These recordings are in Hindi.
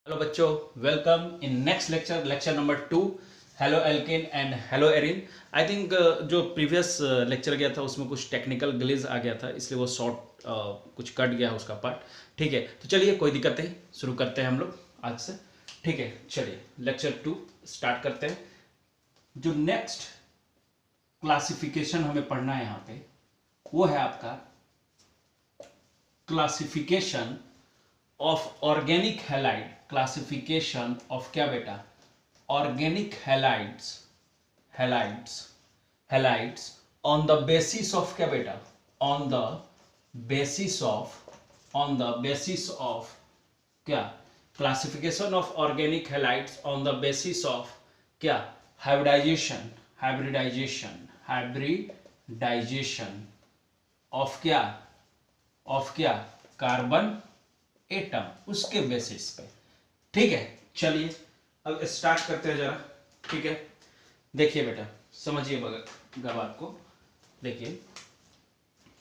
हेलो बच्चों, welcome in next lecture, lecture number 2। Halo alkane and hello Erin. I think जो प्रीवियस लेक्चर गया था उसमें कुछ टेक्निकल ग्लिच आ गया था, इसलिए वो शॉर्ट कुछ कट गया उसका पार्ट। ठीक है, तो चलिए कोई दिक्कत नहीं, शुरू करते हैं हम लोग आज से। ठीक है, चलिए लेक्चर 2 स्टार्ट करते हैं। जो नेक्स्ट क्लासिफिकेशन हमें पढ़ना है यहाँ पे वो है आपका classification of organic halide. Classification of क्या बेटा? Organic halides, halides on the basis of क्या बेटा? ऑन द बेसिस ऑफ क्या? Classification of organic halides on the basis of क्या? हाइब्रिडाइजेशन ऑफ क्या? कार्बन एटम, उसके बेसिस पे। ठीक है, चलिए अब स्टार्ट करते हैं जरा। ठीक है, देखिए बेटा, समझिए बात को। देखिए,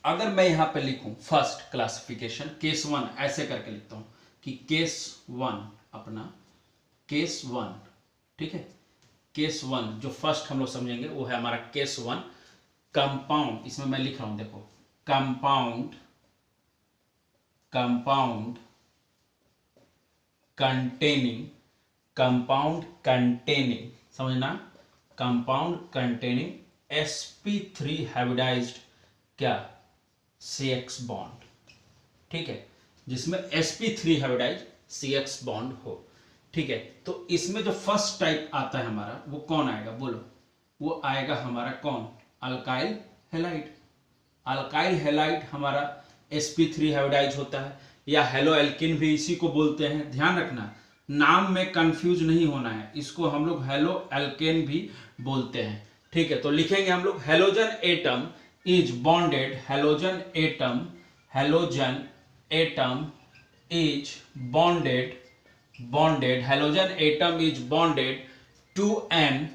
अगर मैं यहां पे लिखूं फर्स्ट क्लासिफिकेशन केस 1 ऐसे करके लिखता हूं कि केस 1 अपना केस 1। ठीक है, केस 1 जो फर्स्ट हम लोग समझेंगे वो है हमारा केस 1 कंपाउंड। इसमें मैं लिख रहा हूं, देखो, कंपाउंड कंटेनिंग, समझना, कंपाउंड कंटेनिंग sp3 हाइब्रिडाइज्ड क्या? CX bond. ठीक है, जिसमें sp3 हाइब्रिडाइज्ड CX बॉन्ड हो। ठीक है, तो इसमें जो फर्स्ट टाइप आता है हमारा वो कौन आएगा बोलो? वो आएगा हमारा कौन? Alkyl halide. अल्काइल हैलाइड हमारा sp3 हाइब्रिडाइज होता है, या हेलो एल्किन भी इसी को बोलते हैं। ध्यान रखना, नाम में कंफ्यूज नहीं होना है, इसको हम लोग हेलो एल्केन भी बोलते हैं। ठीक है, तो लिखेंगे हम लोग halogen atom is bonded, halogen atom is bonded halogen atom is bonded to an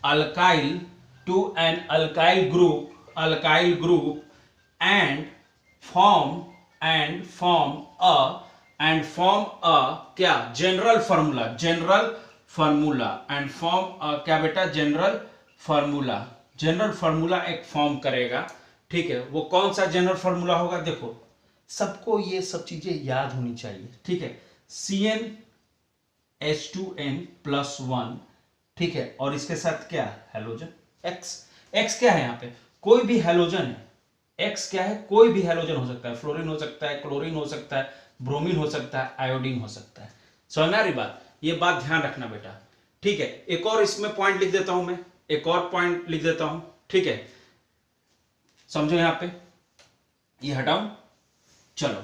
alkyl group and form a क्या? जनरल फार्मूला एंड फॉर्म क्या बेटा? जनरल फार्मूला एक फॉर्म करेगा। ठीक है, वो कौन सा जनरल फार्मूला होगा? देखो, सबको ये सब चीजें याद होनी चाहिए। ठीक है, CnH2n+1। ठीक है, और इसके साथ क्या? हेलोजन X क्या है यहाँ पे? कोई भी हेलोजन है। X क्या है? कोई भी हेलोजन हो सकता है, फ्लोरीन हो सकता है, क्लोरीन हो सकता है, ब्रोमीन हो सकता है, आयोडीन हो सकता है। समझना रही बात? ये बात ध्यान रखना बेटा। ठीक है, एक और इसमें पॉइंट लिख देता हूं मैं, एक और पॉइंट लिख देता हूं। ठीक है, समझो यहां पे, ये हटाऊं। चलो,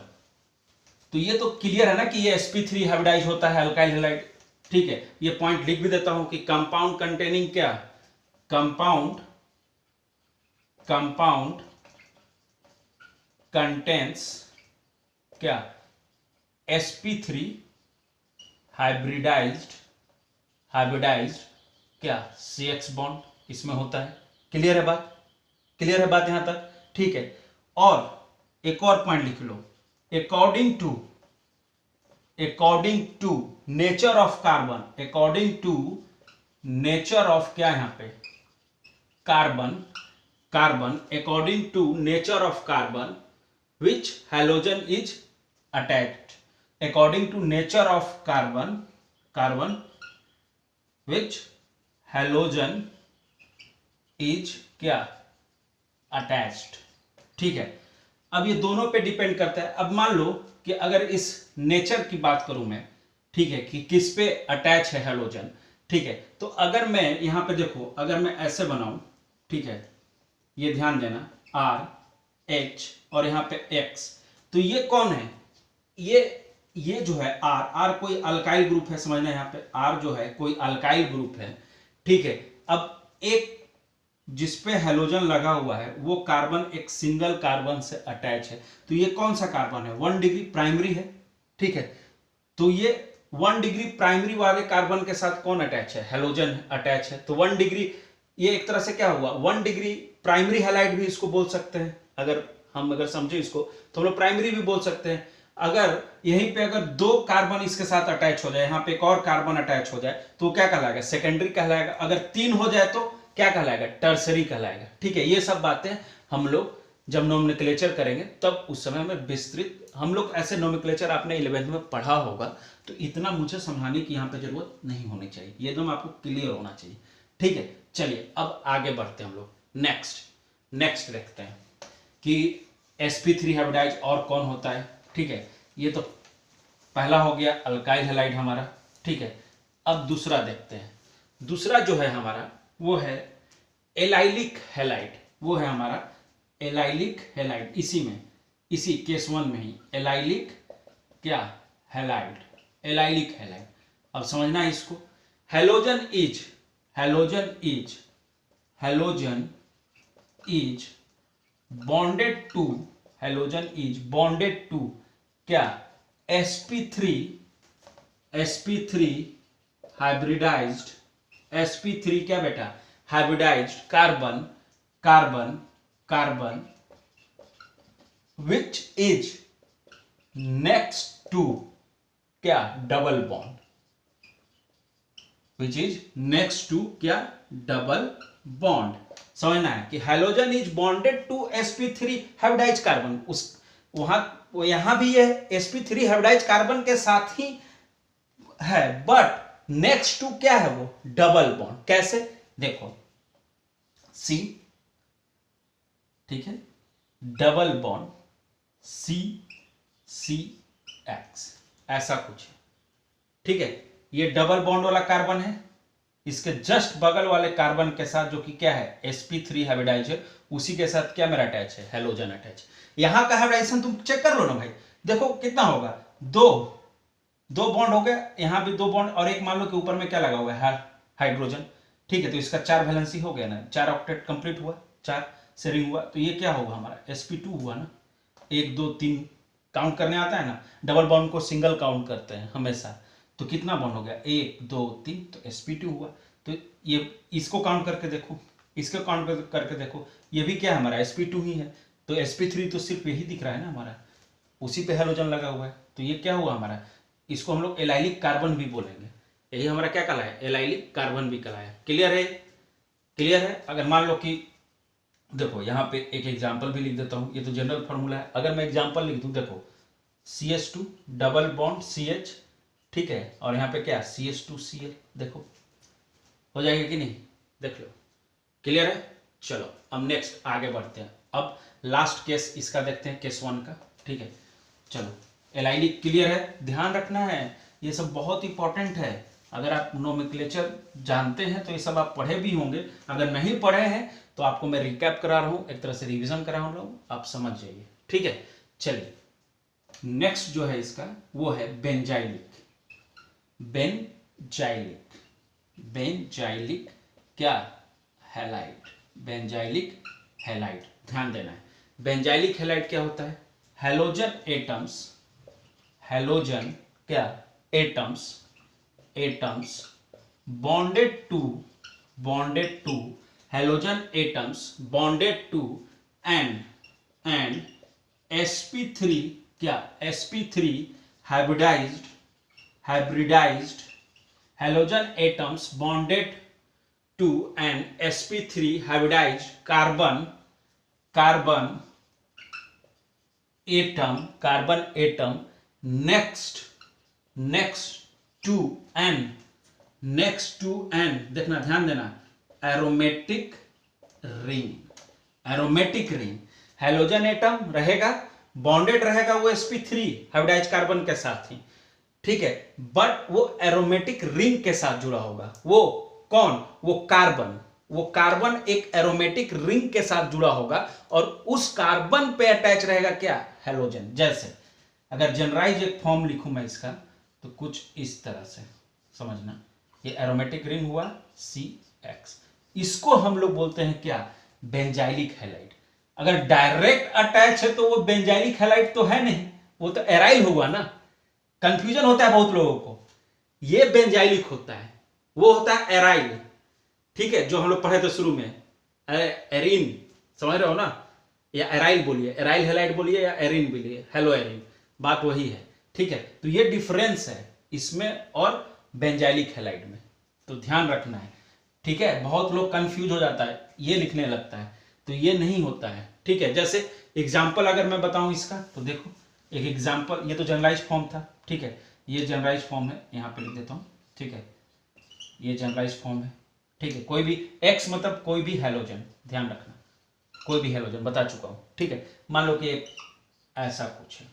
तो ये तो क्लियर है ना कि ये sp3 हाइब्रिडाइज होता है अल्काइल हैलाइड। ठीक है, ये पॉइंट लिख भी देता हूं कि कंपाउंड कंटेनिंग क्या? कंपाउंड कंटेंस क्या? sp3 हाइब्रिडाइज्ड क्या? CX बॉन्ड इसमें होता है। क्लियर है बात? यहां तक? ठीक है, और एक और पॉइंट लिख लो, according to nature of carbon, nature of क्या? यहां पे carbon, according to nature of carbon which halogen is attached, according to nature of carbon which halogen is क्या? attached। ठीक है, अब ये दोनों पे डिपेंड करता है। अब मान लो कि अगर इस नेचर की बात करूं मैं, ठीक है, कि किस पे अटैच है हेलोजन। ठीक है, तो अगर मैं यहां पे देखो, अगर मैं ऐसे बनाऊं, ठीक है, ये ध्यान देना, R H और यहां पे X, तो ये कौन है? ये जो है R कोई अल्काइल ग्रुप है, समझना, यहां पे R जो है कोई अल्काइल ग्रुप है। ठीक है, अब एक जिसपे हेलोजन लगा हुआ है वो कार्बन एक सिंगल कार्बन से अटैच है, तो ये कौन सा कार्बन है? 1 डिग्री प्राइमरी है। ठीक है, तो ये 1 डिग्री प्राइमरी वाले कार्बन के साथ कौन अटैच है? हेलोजन अटैच है। तो 1 डिग्री, ये एक तरह से क्या हुआ? 1 डिग्री प्राइमरी हैलाइड भी इसको बोल सकते हैं, अगर समझे इसको तो हम लोग प्राइमरी भी बोल सकते हैं। अगर यहीं पे अगर 2 कार्बन इसके साथ अटैच हो जाए, यहाँ पे एक और कार्बन अटैच हो जाए तो क्या कहलाएगा? सेकेंडरी कहलाएगा। अगर 3 हो जाए तो क्या कहलाएगा? टर्सरी कहलाएगा। ठीक है, ये सब बातें हम लोग जब नोमेनक्लेचर करेंगे तब उस समय में विस्तृत, हम लोग ऐसे नोमेनक्लेचर आपने 11th में पढ़ा होगा, तो इतना मुझे समझाने की यहाँ पे जरूरत नहीं होनी चाहिए, ये एकदम आपको क्लियर होना चाहिए। ठीक है, चलिए अब आगे बढ़ते हैं हम लोग। नेक्स्ट देखते हैं कि sp3 हाइब्रिडाइज और कौन होता है। ठीक है, ये तो पहला हो गया अल्काइल हैलाइड हमारा। ठीक है, अब दूसरा देखते हैं। दूसरा जो है हमारा वो है एलाइलिक हैलाइड, वो है हमारा एलाइलिक हैलाइड। इसी केस 1 में ही एलाइलिक क्या? Halide, allylic halide. अब समझना है इसको। हैलोजन इज बॉन्डेड टू क्या? sp3 हाइब्रिडाइज्ड, sp3 क्या बेटा? Hybridized carbon which is next to क्या? Double bond, which is next to क्या? Double bond. समझना है कि halogen is bonded to sp3 hybridized carbon, उस यहां भी ये sp3 हाइब्रिडाइज्ड कार्बन के साथ ही है, बट नेक्स्ट टू क्या है? वो डबल बॉन्ड। कैसे? देखो C, ठीक है, डबल बॉन्ड CCX, ऐसा कुछ है। ठीक है, ये डबल बॉन्ड वाला कार्बन है, इसके जस्ट बगल वाले कार्बन के साथ जो कि क्या है? sp3 हाइब्रिडाइज है, उसी के साथ क्या मेरा अटैच है? Halogen attach. यहां का हाइब्रिडाइजेशन तुम चेक कर लो ना भाई, देखो कितना होगा? दो बॉन्ड हो गया, यहां भी 2 बॉन्ड, और एक मान लो कि ऊपर में क्या लगा हुआ है? हाइड्रोजन। ठीक है, तो इसका 4 वैलेंसी हो गया ना, 4 ऑक्टेट कंप्लीट हुआ, 4 से रिंग हुआ, तो ये क्या होगा हमारा? sp2 हुआ ना। 1 2 3 काउंट करने आता है ना, डबल बॉन्ड को सिंगल काउंट करते हैं हमेशा, तो कितना बॉन्ड हो गया? 1 2 3, तो sp2 हुआ। तो ये इसको काउंट करके देखो, इसको काउंट करके देखो, ये भी क्या है हमारा? sp2 ही है। तो sp3 तो सिर्फ यही दिख रहा है ना हमारा, उसी पे हैलोजन लगा हुआ है, तो ये क्या हुआ हमारा? इसको हम लोग एलाइलिक कार्बन भी बोलेंगे, यही हमारा क्या कहलाया? एलाइलिक कार्बन भी कहलाया। क्लियर है? अगर मान लो कि देखो यहाँ पे एक एग्जांपल भी लिख देता हूं, ये तो जनरल फॉर्मूला है, अगर मैं एग्जांपल लिख दूं, देखो CH2 डबल बॉन्ड CH, ठीक है, और यहाँ पे क्या? CH2Cl, देखो हो जाएगा कि नहीं? देख लो, क्लियर है? चलो अब नेक्स्ट आगे बढ़ते हैं। अब लास्ट केस इसका देखते हैं, केस 1 का। ठीक है, चलो एलाइलिक क्लियर है, ध्यान रखना है, ये सब बहुत इंपॉर्टेंट है। अगर आप नोमेनक्लेचर जानते हैं तो ये सब आप पढ़े भी होंगे, अगर नहीं पढ़े हैं तो आपको मैं रिकैप करा रहा हूं, एक तरह से रिवीजन करा रहा हूं, आप समझ जाइए। ठीक है, चलिए नेक्स्ट जो है इसका वो है बेंजाइलिक क्या? Halide, benzylic halide. ध्यान देना है, बेंजाइलिक हैलाइड क्या होता है? हैलोजन क्या? Atoms bonded to halogen atoms bonded to and sp3 क्या? sp3 hybridized halogen atoms bonded to an sp3 hybridized carbon atom next to an देखना, ध्यान देना, एरोमेटिक रिंग। हैलोजन एटम रहेगा, बॉन्डेड रहेगा वो sp3 हाइब्रिडाइज कार्बन के साथ ही, ठीक है, बट वो एरोमेटिक रिंग के साथ जुड़ा होगा। वो कौन? वो कार्बन एक एरोमेटिक रिंग के साथ जुड़ा होगा, और उस कार्बन पे अटैच रहेगा क्या? हैलोजन। जैसे अगर जनरलाइज एक फॉर्म लिखूं मैं इसका, तो कुछ इस तरह से समझना, ये एरोमेटिक रिंग हुआ CX, इसको हम लोग बोलते हैं क्या? Benzylic halide. अगर डायरेक्ट अटैच है तो वो बेंजाइलिक हैलाइड तो है नहीं, वो तो एराइल हुआ ना। कंफ्यूजन होता है बहुत लोगों को, ये बेंजाइलिक होता है, वो होता है एराइल। ठीक है, जो हम लोग पढ़े थे शुरू में, एरिन, समझ रहे हो ना? या एराइल बोलिए, एराइल हैलाइड बोलिए, या एरिन बोलिए, हेलो एरिन, बात वही है, ठीक है। तो ये डिफरेंस है इसमें और बेंजाइलिक हैलाइड में, तो ध्यान रखना है, ठीक है। बहुत लोग कंफ्यूज हो जाता है, ये लिखने लगता है, तो ये नहीं होता है, ठीक है। जैसे एग्जाम्पल अगर मैं बताऊं इसका, तो देखो एक एग्जाम्पल, ये तो जनरलाइज फॉर्म था, ठीक है, ये जनरलाइज फॉर्म है, यहाँ पे लिख देता हूँ, ठीक है, ये जनरलाइज फॉर्म है, ठीक है। कोई भी एक्स मतलब कोई भी हैलोजन, ध्यान रखना, कोई भी हैलोजन बता चुका हूं, ठीक है। मान लो कि एक ऐसा कुछ है,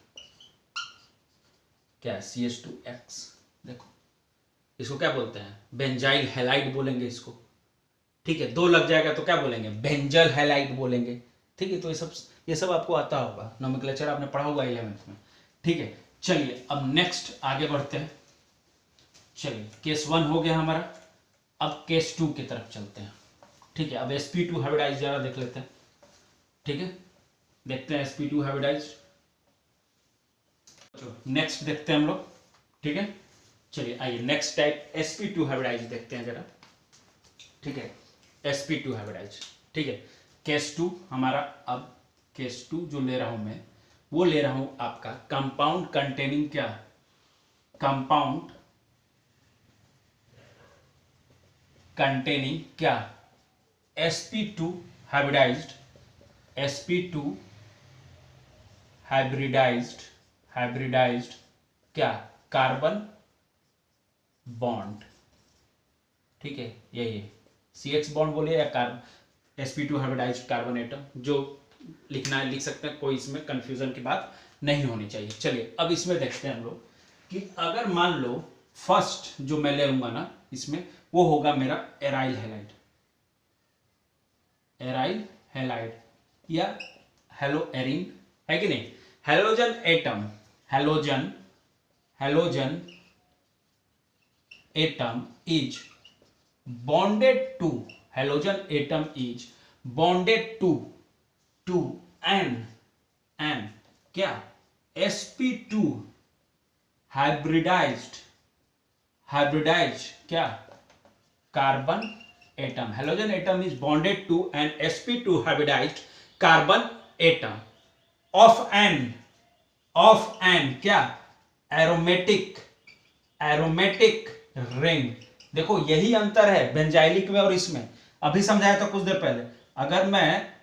क्या CH2X, देखो इसको क्या बोलते हैं, बेंजाइल हैलाइड बोलेंगे इसको, ठीक है। दो लग जाएगा तो क्या बोलेंगे, बेंजल हैलाइड बोलेंगे, ठीक है। तो ये सब आपको आता होगा, नोमेनक्लेचर आपने पढ़ा होगा 11th में, ठीक है। चलिए अब नेक्स्ट आगे बढ़ते हैं। चलिए केस 1 हो गया हमारा, अब केस 2 की तरफ चलते हैं, ठीक है। अब sp2 हाइब्रिडाइज जरा देख लेते हैं, ठीक है, देखते हैं sp2 हाइब्रिडाइज, नेक्स्ट देखते हैं हम लोग, ठीक है। चलिए आइए नेक्स्ट टाइप sp2 हाइब्रिडाइज देखते हैं जरा, ठीक है, sp2 हाइब्रिडाइज, ठीक है। केस 2 हमारा, अब केस 2 जो ले रहा हूं मैं, वो ले रहा हूं आपका कंपाउंड कंटेनिंग क्या, कंपाउंड कंटेनिंग क्या, sp2 हाइब्रिडाइज्ड, sp2 हाइब्रिडाइज्ड क्या, कार्बन बॉन्ड, ठीक है, यही है, CH बॉन्ड बोलिए या carbon, sp2 hybridised carbon atom, जो लिखना है लिख सकते हैं, कोई इसमें कंफ्यूजन की बात नहीं होनी चाहिए। चलिए अब इसमें देखते हैं हम लोग कि अगर मान लो फर्स्ट जो मैं ले लूंगा ना इसमें, वो होगा मेरा एराइल हैलाइड, एराइल हैलाइड या हेलो एरिन, है कि नहीं। Halogen atom, halogen atom is bonded to, halogen atom is bonded to an क्या, sp2 hybridized क्या, carbon atom, halogen atom is bonded to an sp2 hybridized carbon atom of an क्या, एरोमेटिक रिंग। देखो यही अंतर है बेंजाइलिक में और इसमें, अभी समझाया था कुछ देर पहले। अगर मैं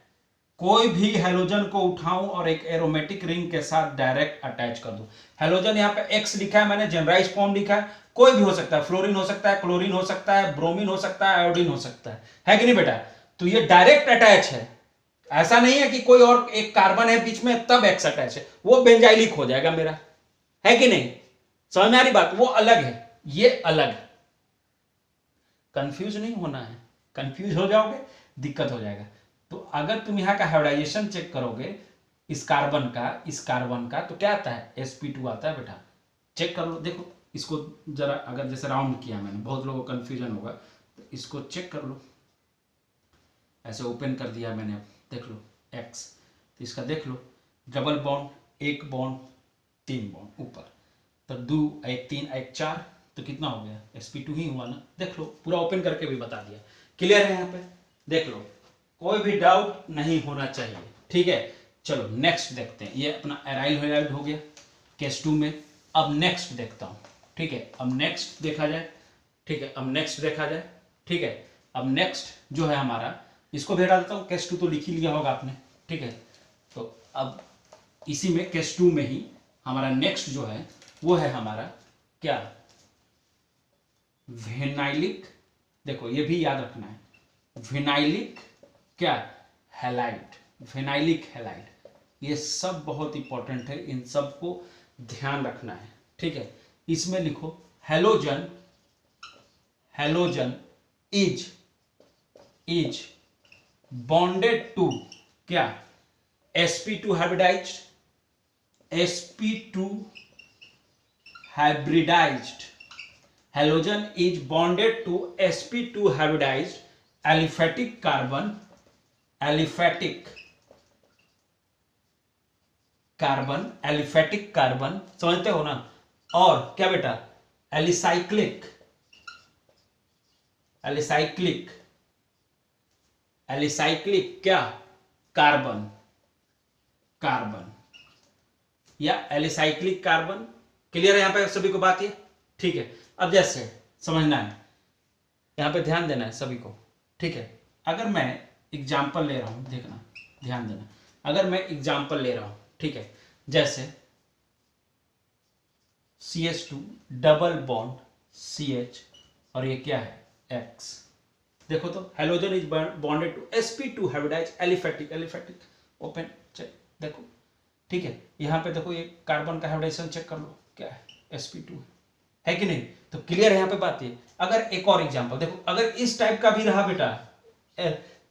कोई भी हेलोजन को उठाऊं और एक एरोमेटिक रिंग के साथ डायरेक्ट अटैच कर दूं, हेलोजन यहां पे एक्स लिखा है मैंने, जनरलाइज फॉर्म लिखा है, कोई भी हो सकता है, फ्लोरीन हो सकता है, क्लोरीन हो सकता है, ब्रोमीन हो सकता है, आयोडीन हो सकता है कि नहीं बेटा। तो ये डायरेक्ट अटैच है, ऐसा नहीं है कि कोई और एक कार्बन है बीच में तब एक्स अटैच है, वो बेंजाइलिक हो जाएगा मेरा, है कि नहीं, समझ में आ रही बात, वो अलग है, ये अलग है। कंफ्यूज नहीं होना है, कंफ्यूज हो जाओगे दिक्कत हो जाएगा। तो अगर तुम यहाँ का हाइब्रिडाइजेशन चेक करोगे इस कार्बन का तो क्या आता है, sp2 आता है बेटा, चेक कर लो। देखो इसको जरा, अगर जैसे राउंड किया मैंने, बहुत लोगों को कंफ्यूजन होगा, तो इसको चेक कर लो, ऐसे ओपन कर दिया मैंने, देख लो x, तो इसका देख लो, डबल बॉन्ड, एक बॉन्ड, 3 बॉन्ड ऊपर, तो 2 1 3 1 4, तो कितना हो गया, sp2 ही हुआ ना, देख लो, पूरा ओपन करके भी बता दिया, क्लियर है यहाँ पे, देख लो, कोई भी डाउट नहीं होना चाहिए, ठीक है। चलो नेक्स्ट देखते हैं, ये अपना एराइल हैलाइड हो गया केस 2 में। अब नेक्स्ट देखता हूं, ठीक है, अब नेक्स्ट देखा जाए, ठीक है, अब नेक्स्ट देखा जाए, ठीक है। अब नेक्स्ट जो है हमारा, इसको भी हटा देता हूं, केस 2 तो लिख ही लिया होगा आपने, ठीक है। तो अब इसी में केस 2 में ही हमारा नेक्स्ट जो है वो है हमारा क्या, विनाइलिक, देखो ये भी याद रखना है, विनाइलिक क्या, हैलाइड, विनाइलिक हैलाइड, ये सब बहुत इंपॉर्टेंट है, इन सब को ध्यान रखना है, ठीक है। इसमें लिखो हेलोजन इज बॉन्डेड टू क्या, sp2 hybridized, halogen is bonded to sp2 hybridized aliphatic carbon समझते हो ना, और क्या बेटा, एलिसाइक्लिक क्या, कार्बन, या एलिसाइक्लिक कार्बन। क्लियर है यहाँ पे सभी को बात ये? ठीक है। अब जैसे समझना है, यहाँ पे ध्यान देना है सभी को, ठीक है। अगर मैं एग्जाम्पल ले रहा हूं, देखना, ध्यान देना, अगर मैं एग्जाम्पल ले रहा हूं, ठीक है, जैसे CH2 डबल बॉन्ड CH और ये क्या है X। देखो तो halogen is bonded to sp2 hybridize aliphatic open check, देखो ठीक है। यहाँ पे देखो ये कार्बन का हाइब्रिडाइजेशन चेक कर लो, क्या है sp2 है कि नहीं। तो क्लियर है यहाँ पे बात ये। अगर एक और एग्जांपल देखो, अगर इस टाइप का भी रहा बेटा,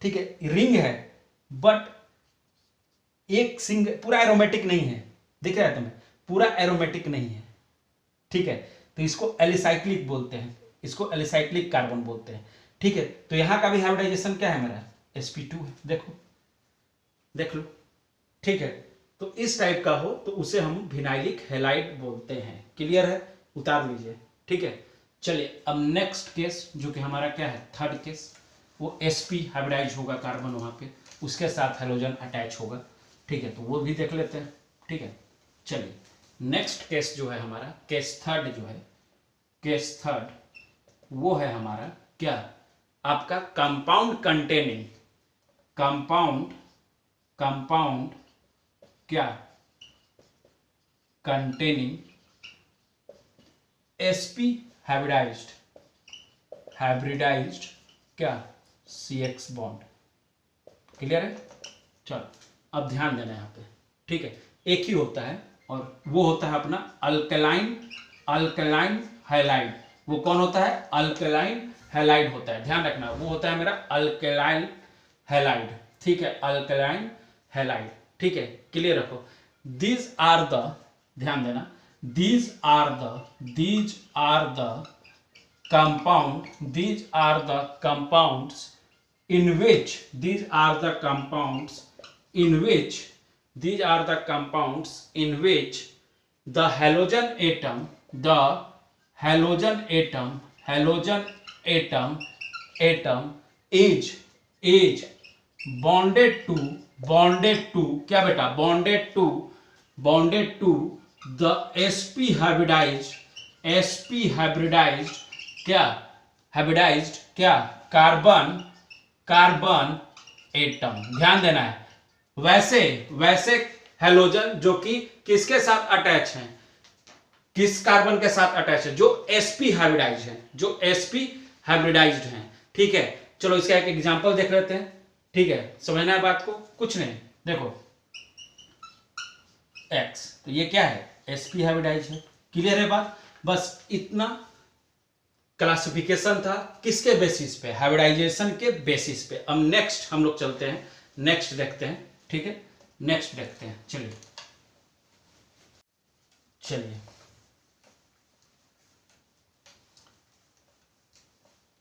ठीक है, रिंग है बट एक सिंगल पूरा एरोमेटिक नहीं है, दिख रहा है तुम्हें, पूरा एरोमेटिक नहीं है, ठीक है, तो इसको एलिसाइक्लिक बोलते हैं, इसको एलिसाइक्लिक कार्बन बोलते हैं, ठीक है। तो यहां का भी हाइब्रिडाइजेशन क्या है मेरा sp2 है, देखो देख लो, ठीक है। तो इस टाइप का हो तो उसे हम विनाइलिक हैलाइड बोलते हैं। क्लियर है, उतार लीजिए, ठीक है। चलिए अब नेक्स्ट केस जो कि हमारा क्या है थर्ड केस, वो sp हाइब्रिडाइज होगा कार्बन वहां पे, उसके साथ हेलोजन अटैच होगा, ठीक है, तो वो भी देख लेते हैं, ठीक है। चलिए नेक्स्ट केस जो है हमारा केस थर्ड जो है, केस थर्ड वो है हमारा क्या, आपका कंपाउंड कंटेनिंग, कंपाउंड क्या कंटेनिंग sp हाइब्रिडाइज्ड क्या CX बॉन्ड। क्लियर है, चलो अब ध्यान देना यहाँ पे, ठीक है। एक ही होता है और वो होता है अपना अल्कलाइन हैलाइड। वो कौन होता है, अल्कलाइन हैलाइड होता है, ध्यान रखना, वो होता है मेरा अल्कलाइन हैलाइड, ठीक है, अल्कलाइन हैलाइड, ठीक है। क्लियर रखो, दीज आर द, ध्यान देना, these are the compounds in which the halogen atom is bonded to क्या बेटा, bonded to the sp hybridized क्या कार्बन एटम। ध्यान देना है, वैसे हेलोजन जो कि किसके साथ अटैच हैं, किस कार्बन के साथ अटैच है, जो sp हाइब्रिडाइज्ड हैं, ठीक है। चलो इसका एक एग्जांपल देख लेते हैं, ठीक है, समझना है बात को, कुछ नहीं, देखो X, तो ये क्या है sp हाइब्रिडाइज्ड है। क्लियर है बात, बस इतना क्लासिफिकेशन था, किसके बेसिस पे, हाइब्रिडाइजेशन के बेसिस पे। अब नेक्स्ट हम लोग चलते हैं, नेक्स्ट देखते हैं, ठीक है, नेक्स्ट देखते हैं, चलिए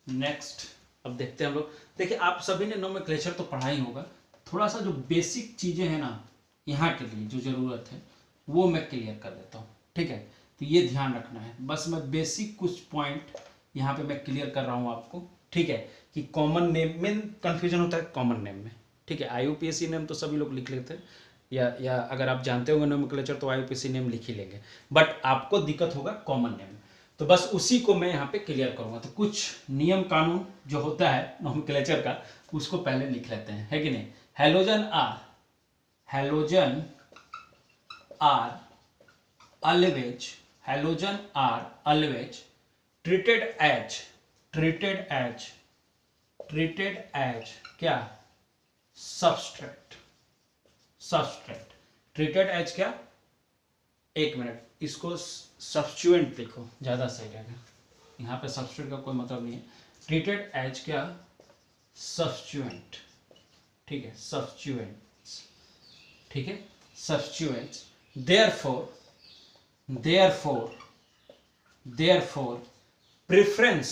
नेक्स्ट अब देखते हैं हम लोग। देखिए आप सभी ने नोमेनक्लेचर तो पढ़ा ही होगा, थोड़ा सा जो बेसिक चीजें हैं ना यहाँ के लिए जो जरूरत है वो मैं क्लियर कर देता हूँ, ठीक है। तो ये ध्यान रखना है, बस मैं बेसिक कुछ पॉइंट यहाँ पे मैं क्लियर कर रहा हूँ आपको, ठीक है, कि कॉमन नेम में कंफ्यूजन होता है, कॉमन नेम में, ठीक है। IUPAC नेम तो सभी लोग लिख लेते हैं, या अगर आप जानते होंगे नोमेनक्लेचर तो IUPAC नेम लिख ही लेंगे, बट आपको दिक्कत होगा कॉमन नेम, तो बस उसी को मैं यहाँ पे क्लियर करूँगा। तो कुछ नियम कानून जो होता है नोमेनक्लेचर का उसको पहले लिख लेते हैं, है कि नहीं। Halogen are always treated as क्या substrate, treated as क्या, एक मिनट, इसको सब्स्टिट्यूएंट लिखो ज्यादा सही रहेगा, यहाँ पे सब्स्टिट्यूट का कोई मतलब नहीं है, treated as क्या सब्स्टिट्यूएंट, ठीक है, substituents, therefore preference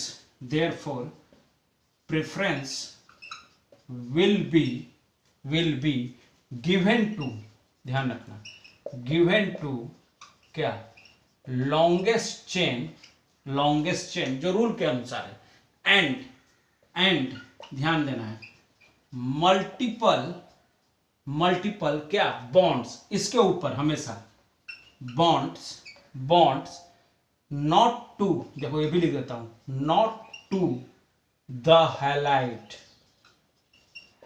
will be given to, ध्यान रखना, given to क्या longest chain जो रूल के अनुसार है, and ध्यान देना है, मल्टीपल क्या बॉन्ड्स, इसके ऊपर हमेशा बॉन्ड्स बॉन्ड्स नॉट टू, देखो ये भी लिख देता हूं, not to the halide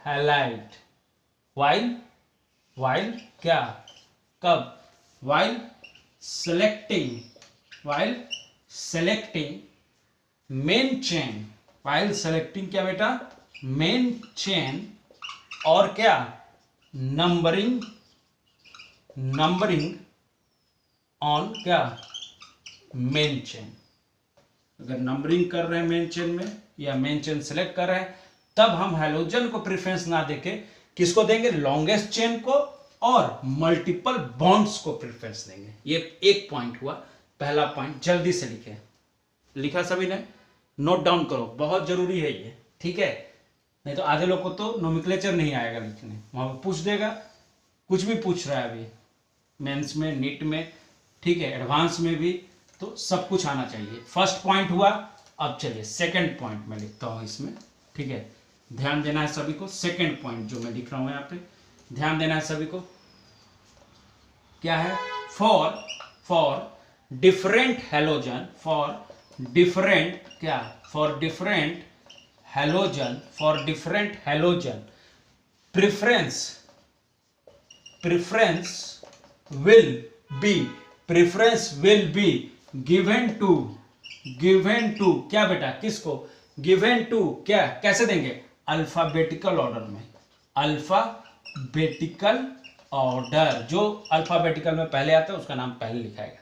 halide while while क्या, कब, while selecting main chain, while selecting क्या बेटा, मेन चेन, और क्या, नंबरिंग ऑन क्या, मेन चेन। अगर नंबरिंग कर रहे हैं मेन चेन में या मेन चेन सेलेक्ट कर रहे हैं, तब हम हैलोजन को प्रेफरेंस ना देके किसको देंगे, लॉन्गेस्ट चेन को और मल्टीपल बॉन्ड्स को प्रेफरेंस देंगे। ये एक पॉइंट हुआ, पहला पॉइंट। जल्दी से लिखे, लिखा सभी ने, नोट डाउन करो, बहुत जरूरी है ये, ठीक है, नहीं तो आधे लोग को तो नोमेनक्लेचर नहीं आएगा लिखने, वहां पर पूछ देगा, कुछ भी पूछ रहा है अभी मेंस में, नीट में, ठीक है, एडवांस में भी, तो सब कुछ आना चाहिए। फर्स्ट पॉइंट हुआ। अब चलिए सेकंड पॉइंट में लिखता हूं इसमें, ठीक है, ध्यान देना है सभी को। सेकंड पॉइंट जो मैं लिख रहा हूं यहाँ पे, ध्यान देना है सभी को, क्या है, for different halogen, for different क्या, for different halogen preference will be given to क्या बेटा, किसको, given to क्या, कैसे देंगे, अल्फाबेटिकल ऑर्डर में, अल्फाबेटिकल ऑर्डर, जो अल्फाबेटिकल में पहले आता है उसका नाम पहले लिखाएगा।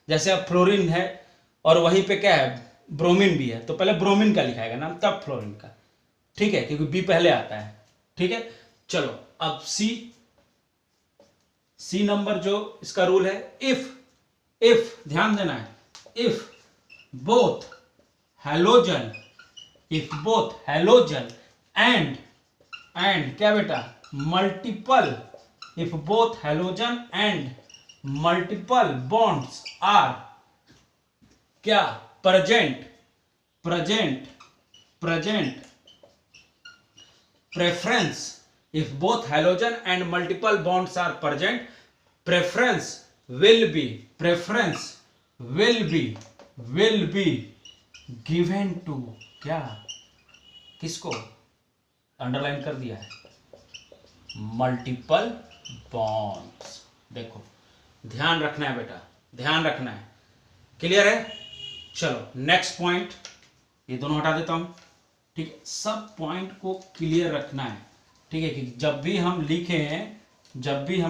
जैसे अब फ्लोरीन है और वहीं पे क्या है, ब्रोमीन भी है, तो पहले ब्रोमीन का लिखाएगा नाम, तब फ्लोरीन का, ठीक है, क्योंकि बी पहले आता है, ठीक है। चलो अब सी नंबर जो इसका रूल है, इफ ध्यान देना है, इफ बोथ हैलोजन एंड क्या बेटा, multiple, if both halogen and multiple bonds are क्या, present preference, if both halogen and multiple bonds are present, preference will be given to क्या, किसको, अंडरलाइन कर दिया है, मल्टीपल बॉन्ड्स। देखो ध्यान रखना है बेटा, ध्यान रखना है, क्लियर है। चलो नेक्स्ट पॉइंट, ये दोनों हटा देता हूं, ठीक है, सब पॉइंट को क्लियर रखना है, ठीक है, कि जब भी हम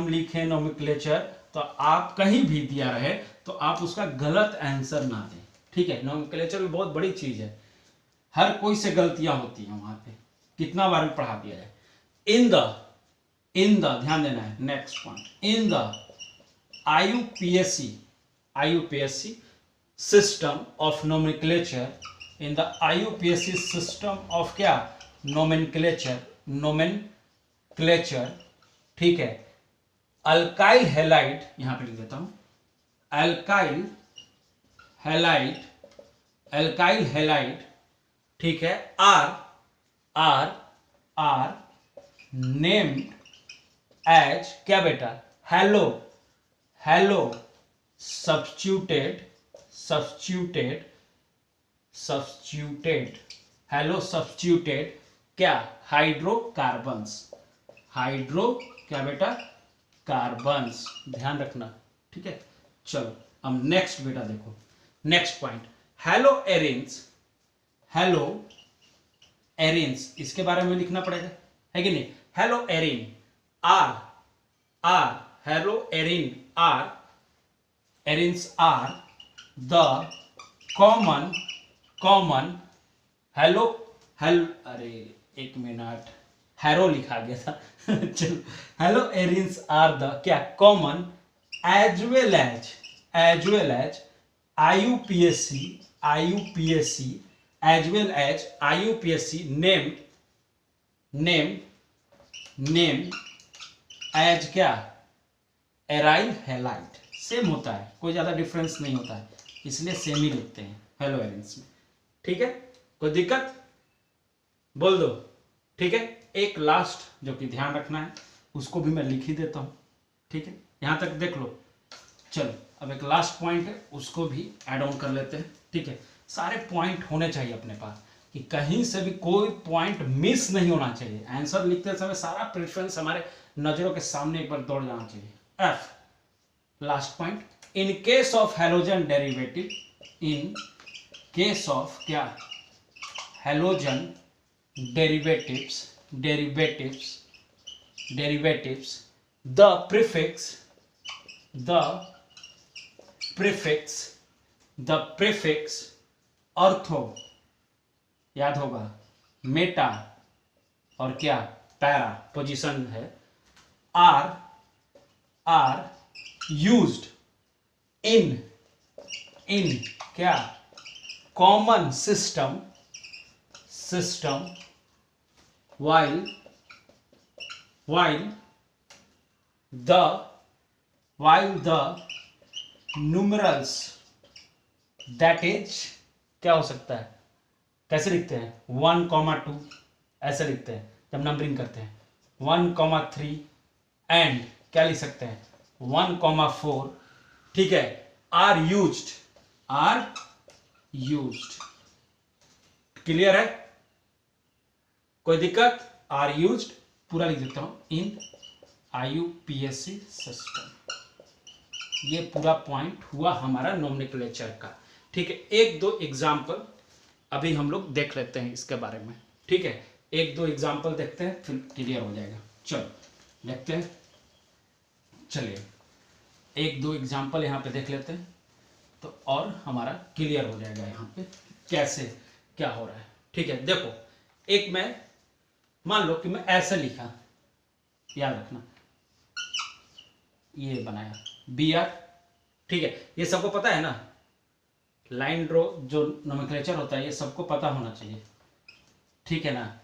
लिखें नोमेनक्लेचर, तो आप कहीं भी दिया रहे तो आप उसका गलत आंसर ना दें, ठीक है। नोमेनक्लेचर में बहुत बड़ी चीज है, हर कोई से गलतियां होती हैं वहां पे, कितना बार भी पढ़ा दिया है। इन द ध्यान देना है, next point, in the IUPAC system of nomenclature, in the IUPAC system of क्या, nomenclature, ठीक है, अल्काइल हैलाइड, यहां पे लिख देता हूं, अल्काइल हैलाइड, ठीक है, आर नेम्ड एज क्या बेटा, हेलो सब्स्टिट्यूटेड क्या, हाइड्रोकार्बन्स, क्या बेटा, कार्बन्स, ध्यान रखना, ठीक है। चलो अब नेक्स्ट बेटा देखो, नेक्स्ट पॉइंट, हेलो एरिन्स, इसके बारे में लिखना पड़ेगा, है कि नहीं, haloarene are arenes are the common halo, अरे एक मिनट, हैरो लिखा गया था चलो, हेलो एरिन्स आर द क्या, common as well as IUPAC name as क्या, एराइल हैलाइड, सेम होता है, कोई ज्यादा डिफरेंस नहीं होता है, इसलिए सेम ही लिखते हैं हेलो एरिन्स में, ठीक है। कोई दिक्कत बोल दो, ठीक है। एक लास्ट जो कि ध्यान रखना है, उसको भी मैं लिख ही देता हूं, ठीक है, यहां तक देख लो। चलो अब एक लास्ट पॉइंट है, उसको भी ऐड ऑन कर लेते हैं। ठीक है, सारे पॉइंट होने चाहिए अपने पास कि कहीं से भी कोई पॉइंट मिस नहीं होना चाहिए। आंसर लिखते समय सारा प्रेफरेंस हमारे नजरों के सामने एक बार दौड़ जाना चाहिए। एफ last point, in case of halogen derivative, in case of क्या, halogen derivatives the prefix ortho, याद होगा, मेटा और क्या पैरा पोजीशन है, आर यूज्ड इन क्या common system while the numerals, that is क्या हो सकता है, कैसे लिखते हैं 1,2 ऐसे लिखते हैं जब नंबरिंग करते हैं, 1,3 एंड क्या लिख सकते हैं 1,4। ठीक है, आर यूज्ड, क्लियर है, कोई दिक्कत, आर यूज्ड पूरा लिख देता हूं इन IUPAC सिस्टम। ये पूरा पॉइंट हुआ हमारा नोमेनक्लेचर का। ठीक है, एक दो एग्जाम्पल अभी हम लोग देख लेते हैं इसके बारे में। ठीक है, एक दो एग्जाम्पल देखते हैं फिर क्लियर हो जाएगा। चलो देखते हैं, चलिए एक दो एग्जाम्पल यहाँ पे देख लेते हैं तो और हमारा क्लियर हो जाएगा यहाँ पे कैसे क्या हो रहा है। ठीक है, देखो एक मैं मान लो कि मैं ऐसे लिखा, याद रखना ये बनाया BR। ठीक है, ये सबको पता है ना, लाइन ड्रॉ जो नोमेनक्लेचर होता है ये सबको पता होना चाहिए। ठीक है ना,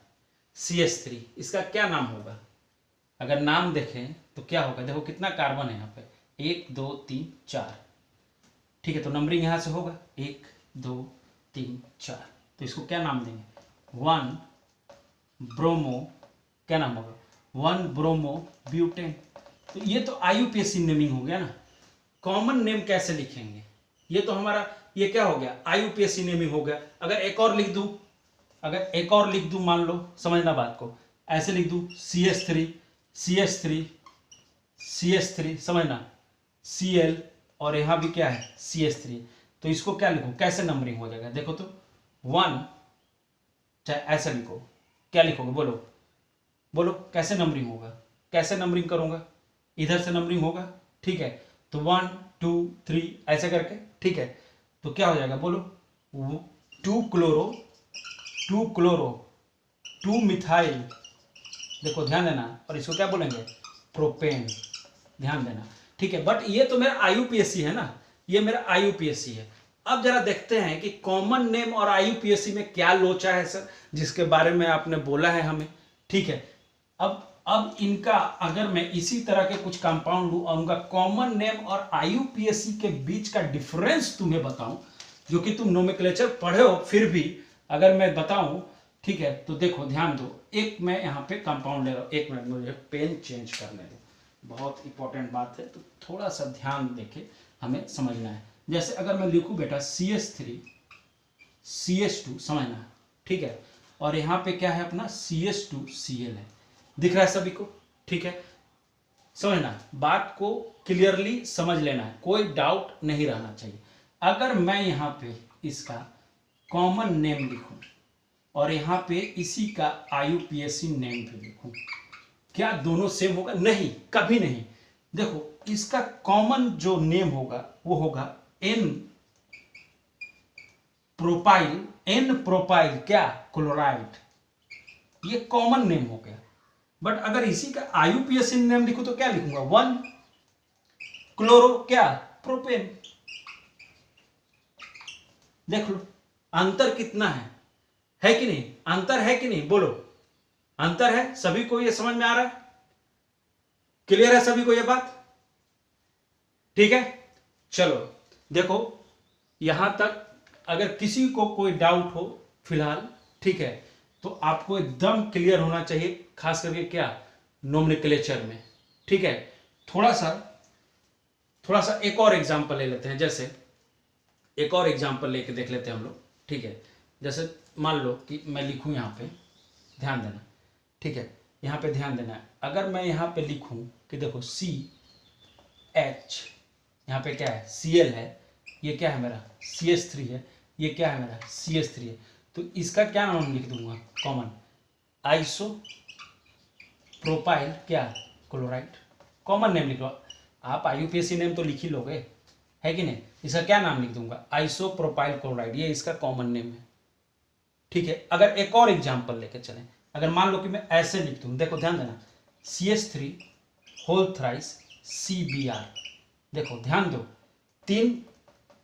CH3 इसका क्या नाम होगा, अगर नाम देखें तो क्या होगा, देखो कितना कार्बन है यहाँ पे 1 2 3 4। ठीक है, तो नंबरिंग यहाँ से होगा 1 2 3 4, तो इसको क्या नाम देंगे 1 ब्रोमो, क्या नाम होगा 1 ब्रोमो ब्यूटेन। तो ये तो IUPAC नेमिंग हो गया ना। कॉमन नेम कैसे लिखेंगे, ये तो हमारा ये क्या हो गया IUPAC नेमिंग हो गया। अगर एक और लिख दूं, मान लो समझना बात को, ऐसे लिख दूं CH3 समझना, Cl और यहाँ भी क्या है CH3, तो इसको क्या लिखूं, कैसे नंबरिंग हो जाएगा, देखो तो 1, चाहे ऐसे लिखो, क्या लिखोगे बोलो कैसे नंबरिंग होगा, कैसे नंबरिंग करूंगा, इधर से नंबरिंग होगा। ठीक है, तो 1 2 3 ऐसे करके। ठीक है, तो क्या हो जाएगा बोलो 2 क्लोरो 2 मिथाइल, देखो ध्यान देना, और इसको क्या बोलेंगे प्रोपेन, ध्यान देना। ठीक है, बट ये तो मेरा IUPAC है ना, ये मेरा IUPAC है। अब जरा देखते हैं कि कॉमन नेम और IUPAC में क्या लोचा है सर, जिसके बारे में आपने बोला है हमें। ठीक है, अब इनका अगर मैं इसी तरह के कुछ कंपाउंड लूं और उनका कॉमन नेम और IUPAC के बीच का डिफरेंस तुम्हें बताऊं, जो कि तुम नोमेनक्लेचर पढ़े हो फिर भी अगर मैं बताऊं, ठीक है, तो देखो ध्यान दो, एक मैं यहाँ पे कंपाउंड ले रहा हूं, एक मिनट मुझे पेन चेंज करने दो, बहुत इंपॉर्टेंट बात है, तो थोड़ा सा ध्यान देके हमें समझना है। जैसे अगर मैं लिखूं बेटा CH3 CH2 समझना, ठीक है, और यहाँ पे क्या है अपना CH2 Cl है, दिख रहा है सभी को। ठीक है, समझना, बात को क्लियरली समझ लेना है, कोई डाउट नहीं रहना चाहिए। अगर मैं यहाँ पे इसका कॉमन नेम लिखूं और यहाँ पे इसी का IUPAC नेम भी लिखूं, क्या दोनों सेम होगा? नहीं, कभी नहीं। देखो इसका कॉमन जो नेम होगा वो होगा N प्रोपाइल क्या क्लोराइड, ये कॉमन नेम हो गया। बट अगर इसी का IUPAC नेम लिखूं तो क्या लिखूंगा 1 क्लोरो क्या प्रोपेन। देख लो अंतर कितना है कि नहीं, अंतर है कि नहीं, बोलो अंतर है, सभी को ये समझ में आ रहा है, क्लियर है सभी को ये बात? ठीक है, चलो देखो यहां तक अगर किसी को कोई डाउट हो फिलहाल, ठीक है, तो आपको एकदम क्लियर होना चाहिए, खास करके क्या नोमेनक्लेचर में। ठीक है, थोड़ा थोड़ा सा एक और एग्जांपल ले लेते हैं, जैसे एक और एग्जांपल लेके देख लेते हैं हम लोग, ठीक है। जैसे मान लो कि मैं लिखूं यहाँ पे, ध्यान देना, ठीक है, यहाँ पे ध्यान देना है। अगर मैं यहाँ पे लिखूं कि देखो CH, यहाँ पे क्या है Cl है, ये क्या है मेरा CH3 है, ये क्या है मेरा CH3 है, तो इसका क्या नाम लिख दूंगा कॉमन, आइसो प्रोपाइल क्या क्लोराइड, कॉमन नेम लिख लो आप, IUPAC नेम तो लिख ही लोगे, है कि नहीं। इसका क्या नाम लिख दूंगा, आइसो प्रोपाइल क्लोराइड, ये इसका कॉमन नेम है, ठीक है। अगर एक और एग्जांपल लेके चलें, अगर मान लो कि मैं ऐसे लिख दूं, देखो ध्यान देना, CH3 होल थ्राइस CBr, देखो ध्यान दो, 3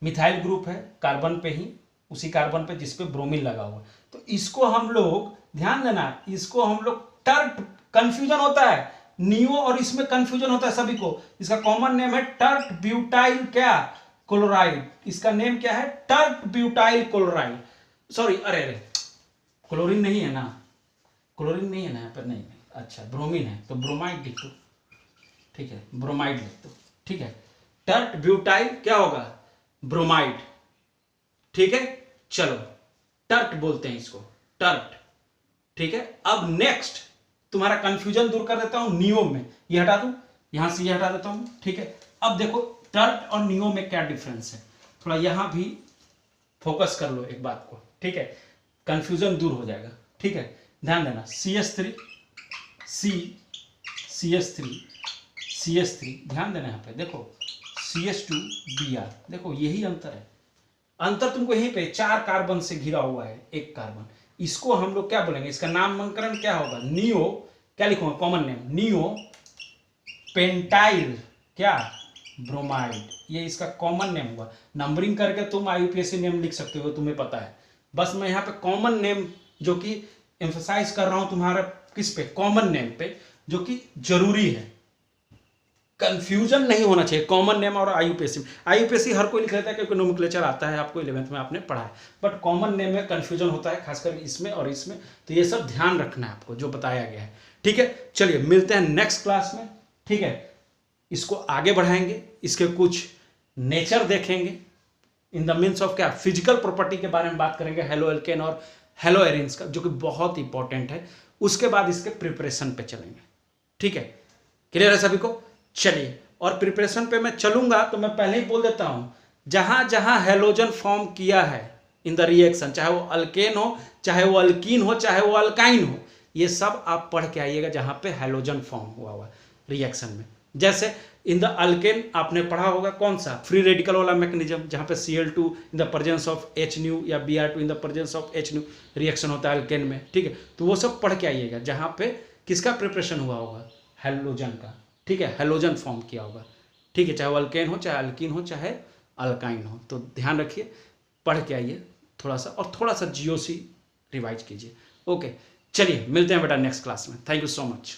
मिथाइल ग्रुप है कार्बन पे ही, उसी कार्बन पे जिसपे ब्रोमीन लगा हुआ, तो इसको हम लोग ध्यान देना, इसको हम लोग टर्ट, कंफ्यूजन होता है नियो और इसमें कंफ्यूजन होता है सभी को, इसका कॉमन नेम है टर्ट ब्यूटाइल क्या क्लोराइड, इसका नेम क्या है टर्ट ब्यूटाइल क्लोराइड, सॉरी अरे अरे क्लोरीन नहीं है ना, क्लोरीन नहीं है ना यहाँ पर, नहीं अच्छा ब्रोमीन है, तो ब्रोमाइड लिख दो, ठीक है, ब्रोमाइड लिख दो, ठीक है, टर्ट ब्यूटाइल क्या होगा ब्रोमाइड, ठीक है। चलो टर्ट बोलते हैं इसको, टर्ट, ठीक है। अब नेक्स्ट तुम्हारा कंफ्यूजन दूर कर देता हूं नियो में, ये हटा दूं, यहां से ये हटा देता हूं, ठीक है। अब देखो टर्ट और नियो में क्या डिफरेंस है, थोड़ा यहां भी फोकस कर लो एक बात को, ठीक है, कंफ्यूजन दूर हो जाएगा, ठीक है। ध्यान देना, CH3 CH3 ध्यान देना यहाँ पे, देखो CH2Br, देखो यही अंतर है, अंतर तुमको यहीं पे 4 कार्बन से घिरा हुआ है, एक कार्बन, इसको हम लोग क्या बोलेंगे, इसका नामकरण क्या होगा, नियो, क्या लिखूंगा कॉमन नेम, नियो पेंटाइल क्या ब्रोमाइड, ये इसका कॉमन नेम हुआ। नंबरिंग करके तुम IUPAC नेम लिख सकते हो, तुम्हें पता है, बस मैं यहाँ पे कॉमन नेम जो कि एम्फसाइज कर रहा हूं तुम्हारा किस पे, कॉमन नेम पे, जो कि जरूरी है, कंफ्यूजन नहीं होना चाहिए कॉमन नेम और IUPAC हर कोई लिख लेता है क्योंकि नोमेनक्लेचर आता है, आपको 11th में आपने पढ़ा है, बट कॉमन नेम में कंफ्यूजन होता है, खासकर इसमें और इसमें, तो ये सब ध्यान रखना है आपको जो बताया गया है, ठीक है। चलिए मिलते हैं नेक्स्ट क्लास में, ठीक है, इसको आगे बढ़ाएंगे, इसके कुछ नेचर देखेंगे, इन द मीन्स ऑफ क्या फिजिकल प्रॉपर्टी के बारे में बात करेंगे, हेलो एल्केन और हेलो एरिन्स का, जो कि बहुत इंपॉर्टेंट है, उसके बाद इसके प्रिपरेशन पे चलेंगे, ठीक है, क्लियर है सभी को। चलिए, और प्रिपरेशन पे मैं चलूंगा तो मैं पहले ही बोल देता हूं, जहां जहां हेलोजन फॉर्म किया है इन द रिएक्शन, चाहे वो अल्केन हो, चाहे वो अल्कीन हो, चाहे वो अल्काइन हो, ये सब आप पढ़ के आइएगा जहां पे हेलोजन फॉर्म हुआ रिएक्शन में। जैसे इन द अल्केन आपने पढ़ा होगा कौन सा, फ्री रेडिकल वाला मैकेनिज्म, जहां पे Cl2 in the presence of H या Br2 in the presence of H reaction होता है अल्केन में, ठीक है, तो वो सब पढ़ के आइएगा जहां पे किसका प्रिपरेशन हुआ होगा, हेलोजन का, ठीक है, हेलोजन फॉर्म किया होगा, ठीक है, चाहे वो अल्केन हो, चाहे अल्कीन हो, चाहे अल्काइन हो, तो ध्यान रखिए, पढ़ के आइए थोड़ा सा, और थोड़ा सा GOC रिवाइज कीजिए। ओके, चलिए मिलते हैं बेटा नेक्स्ट क्लास में, थैंक यू सो मच।